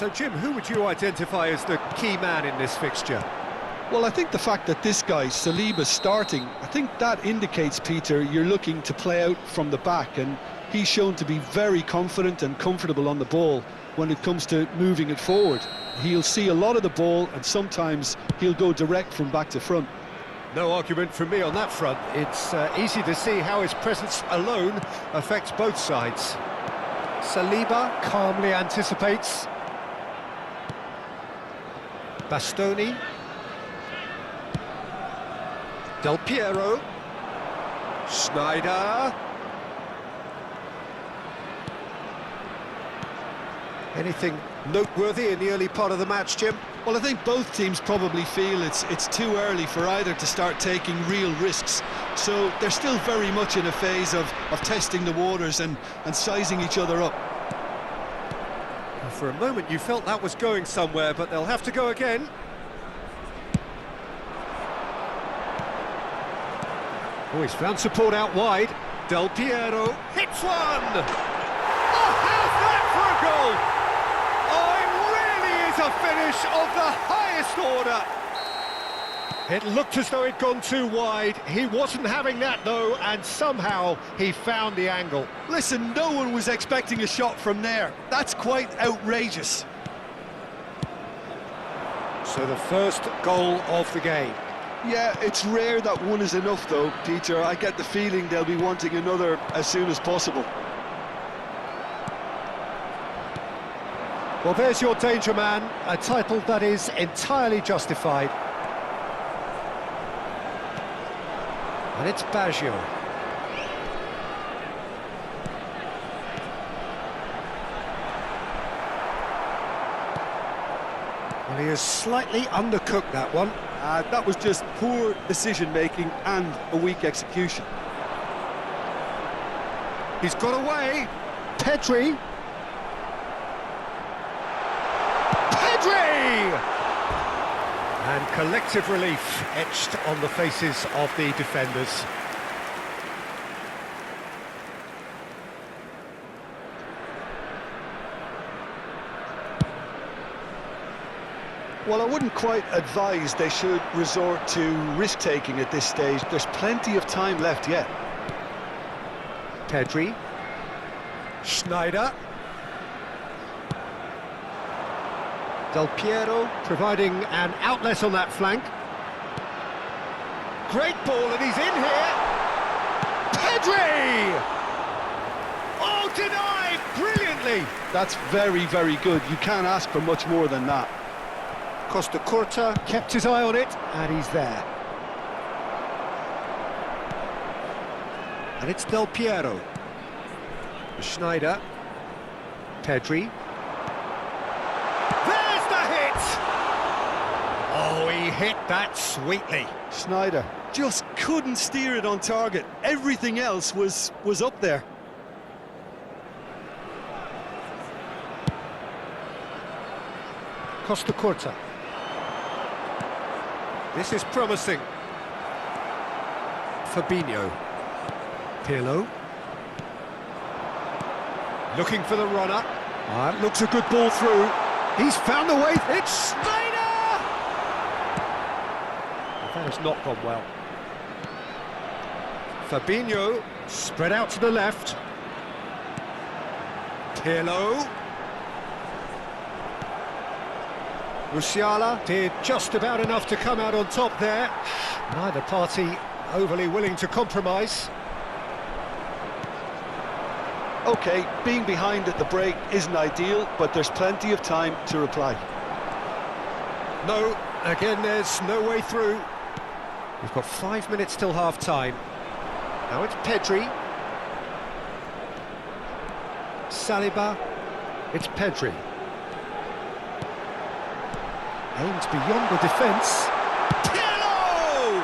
So, Jim, who would you identify as the key man in this fixture? Well, I think the fact that this guy, Saliba's starting, I think that indicates, Peter, you're looking to play out from the back, and he's shown to be very confident and comfortable on the ball when it comes to moving it forward. He'll see a lot of the ball, and sometimes he'll go direct from back to front. No argument from me on that front. It's easy to see how his presence alone affects both sides. Saliba calmly anticipates. Bastoni. Del Piero. Schneider. Anything noteworthy in the early part of the match, Jim? Well, I think both teams probably feel it's too early for either to start taking real risks. So they're still very much in a phase of testing the waters and sizing each other up. For a moment you felt that was going somewhere, but they'll have to go again. Oh, he's found support out wide. Del Piero hits one! Oh, how's that for a goal? Oh, it really is a finish of the highest order. It looked as though it'd gone too wide. He wasn't having that, though, and somehow he found the angle. Listen, no one was expecting a shot from there. That's quite outrageous. So the first goal of the game. Yeah, it's rare that one is enough, though, Peter. I get the feeling they'll be wanting another as soon as possible. Well, there's your danger man, a title that is entirely justified. And it's Baggio. Well, he has slightly undercooked that one. That was just poor decision-making and a weak execution. He's got away. Pedri. And collective relief etched on the faces of the defenders. Well, I wouldn't quite advise they should resort to risk-taking at this stage. There's plenty of time left yet. Pedri. Schneider. Del Piero providing an outlet on that flank. Great ball, and he's in here. Pedri! Oh, denied brilliantly. That's very, very good. You can't ask for much more than that. Costa Curta kept his eye on it, and he's there. And it's Del Piero. Schneider. Pedri. There's the hit! Oh, he hit that sweetly. Schneider just couldn't steer it on target. Everything else was up there. Costa Curta. This is promising. Fabinho. Pirlo. Looking for the runner. Looks a good ball through. He's found the way. It's Schneider! That has not gone well. Fabinho spread out to the left. Pirlo. Musiala did just about enough to come out on top there. Neither party overly willing to compromise. OK, being behind at the break isn't ideal, but there's plenty of time to reply. No, again, there's no way through. We've got 5 minutes till half-time. Now it's Pedri. Saliba. It's Pedri. Aims beyond the defence. Pirlo!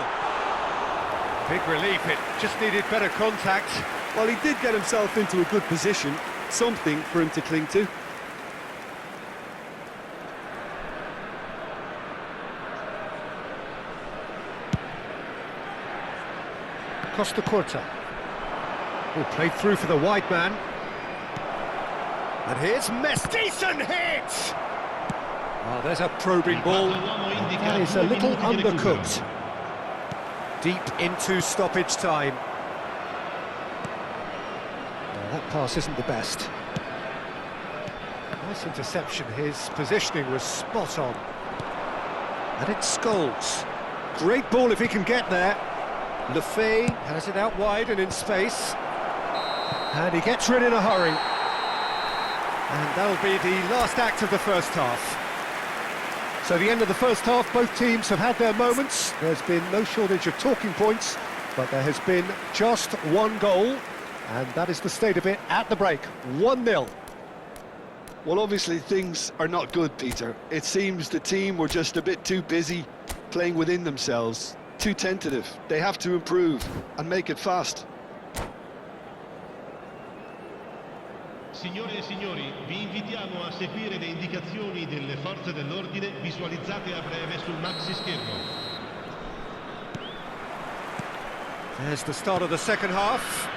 Big relief, it just needed better contact. Well, he did get himself into a good position, something for him to cling to. Costa Curta. Oh, played through for the wide man. And here's Messi. Decent hit! Oh, there's a probing ball. That is a little undercooked. Deep into stoppage time. That pass isn't the best. Nice interception, his positioning was spot on. And it's Scholes. Great ball if he can get there. Lefebvre has it out wide and in space. And he gets rid in a hurry. And that'll be the last act of the first half. So the end of the first half, both teams have had their moments. There's been no shortage of talking points, but there has been just one goal. And that is the state of it at the break, 1-0. Well, obviously things are not good, Peter. It seems the team were just a bit too busy playing within themselves, too tentative. They have to improve and make it fast. Signore e signori, vi invitiamo a seguire le indicazioni delle forze dell'ordine visualizzate a breve sul maxi schermo. There's the start of the second half.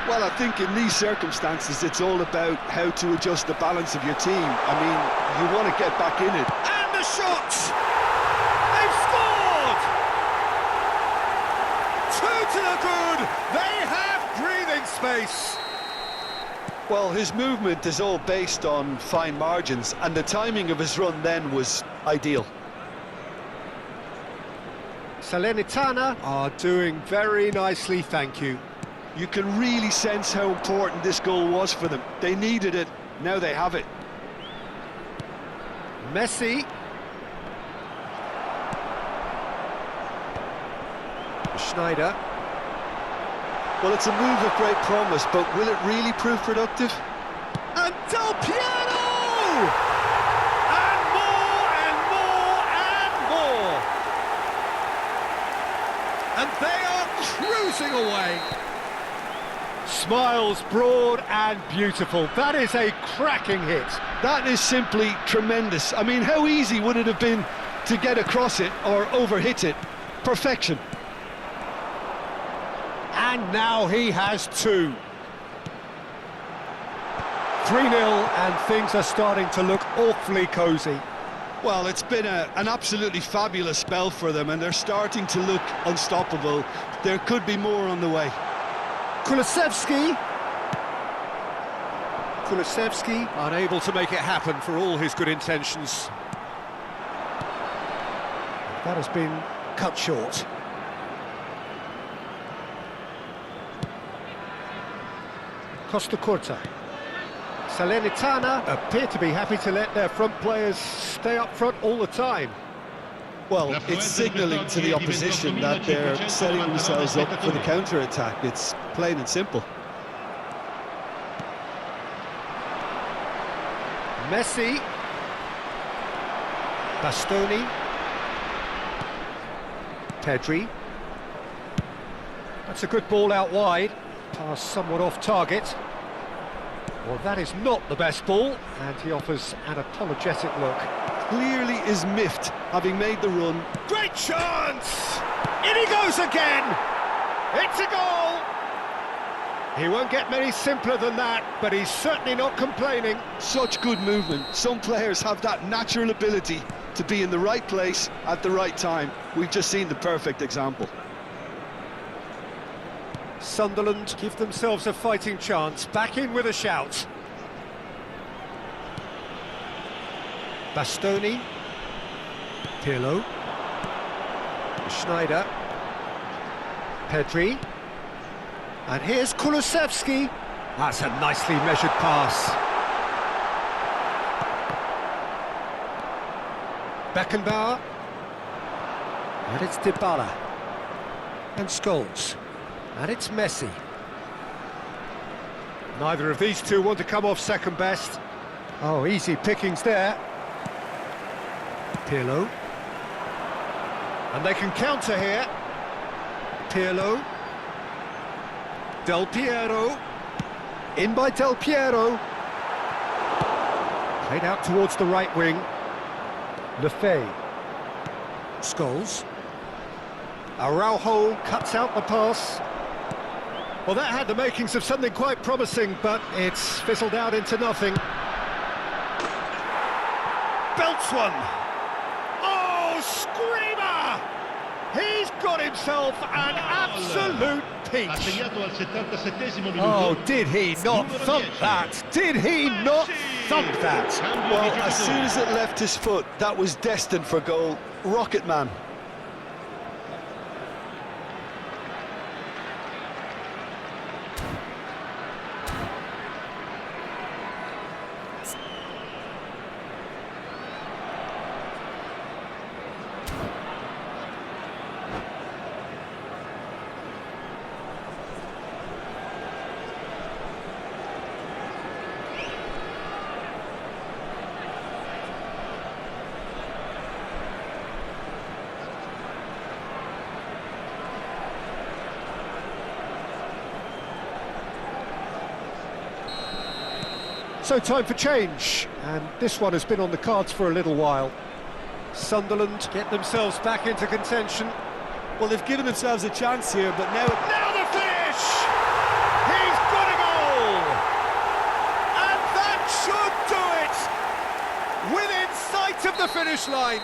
Well, I think in these circumstances, it's all about how to adjust the balance of your team. I mean, you want to get back in it. And the shot! They've scored! Two to the good! They have breathing space! Well, his movement is all based on fine margins, and the timing of his run then was ideal. Salernitana are doing very nicely, thank you. You can really sense how important this goal was for them. They needed it, now they have it. Messi. Schneider. Well, it's a move of great promise, but will it really prove productive? And Del Piero! And more and more and more! And they are cruising away. Smiles broad and beautiful. That is a cracking hit. That is simply tremendous. I mean, how easy would it have been to get across it or overhit it? Perfection. And now he has two. 3-0 and things are starting to look awfully cosy. Well, it's been an absolutely fabulous spell for them, and they're starting to look unstoppable. There could be more on the way. Kulusevski unable to make it happen for all his good intentions. That has been cut short. Costa Curta. Salernitana appear to be happy to let their front players stay up front all the time. Well, it's signalling to the opposition that they're setting themselves up for the counter-attack. It's plain and simple. Messi. Bastoni. Pedri. That's a good ball out wide. Pass somewhat off target. Well, that is not the best ball, and he offers an apologetic look. Clearly is miffed, having made the run. Great chance! In he goes again! It's a goal! He won't get many simpler than that, but he's certainly not complaining. Such good movement. Some players have that natural ability to be in the right place at the right time. We've just seen the perfect example. Sunderland give themselves a fighting chance, back in with a shout. Bastoni. Pirlo. Schneider. Pedri. And here's Kulusevski. That's a nicely measured pass. Beckenbauer. And it's Dybala. And Scholes. And it's Messi. Neither of these two want to come off second best. Oh, easy pickings there. Pirlo. And they can counter here. Pirlo. Del Piero. In by Del Piero. Played out towards the right wing. Lefebvre. Scholes. Araujo cuts out the pass. Well, that had the makings of something quite promising, but it's fizzled out into nothing. belts one. Oh, screamer! He's got himself an absolute Ha peach. segnato al 77esimo minuto. Oh, did he not Numero thump 10. that? Did he not thump that? Cambio Well, di as giocatore. soon as it left his foot, that was destined for goal. Rocket man. So time for change, and this one has been on the cards for a little while. Sunderland get themselves back into contention. Well, they've given themselves a chance here, but now... Now the finish! He's got a goal! And that should do it! Within sight of the finish line.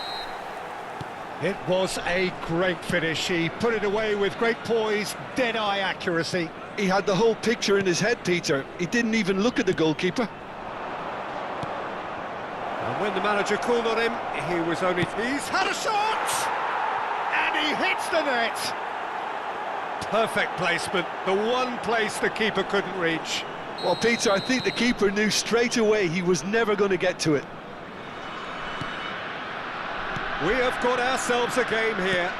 It was a great finish. He put it away with great poise, dead-eye accuracy. He had the whole picture in his head, Peter. He didn't even look at the goalkeeper. And when the manager called on him, he was only... He's had a shot! And he hits the net! Perfect placement, the one place the keeper couldn't reach. Well, Peter, I think the keeper knew straight away he was never going to get to it. We have got ourselves a game here.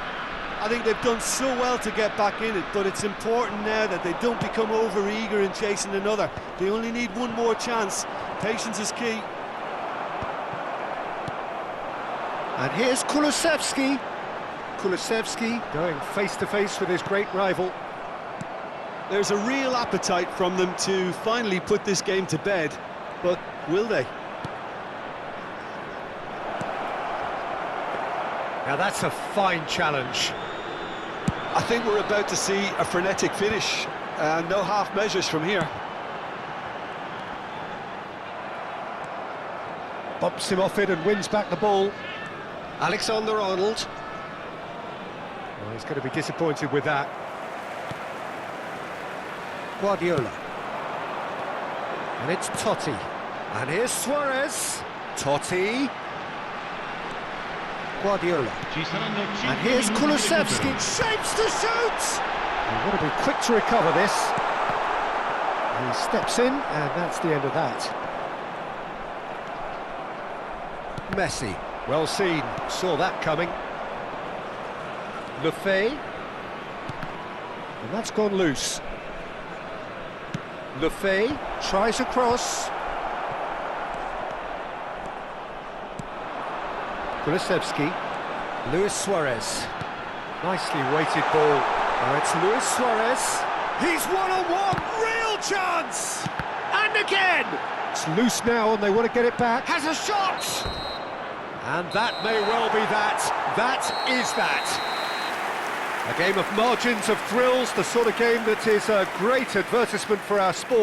I think they've done so well to get back in it, but it's important now that they don't become over-eager in chasing another. They only need one more chance. Patience is key. And here's Kulusevski. Kulusevski going face-to-face with his great rival. There's a real appetite from them to finally put this game to bed, but will they? Now that's a fine challenge. I think we're about to see a frenetic finish, and no half measures from here. Bumps him off it and wins back the ball. Alexander-Arnold. Well, he's going to be disappointed with that. Guardiola. And it's Totti. And here's Suarez. Totti. Guardiola. Ci saranno 5 And here's minuti di Kulusevski. recupero. Shapes to shoot! He's got to be quick to recover this. He steps in, and that's the end of that. Messi. Well seen. Saw that coming. Lefebvre. And that's gone loose. Lefebvre tries a cross. Kulusevski. Luis Suarez. Nicely weighted ball. Now it's Luis Suarez. He's one-on-one. Real chance! And again! It's loose now and they want to get it back. Has a shot! And that may well be that. That is that. A game of margins, of thrills, the sort of game that is a great advertisement for our sport.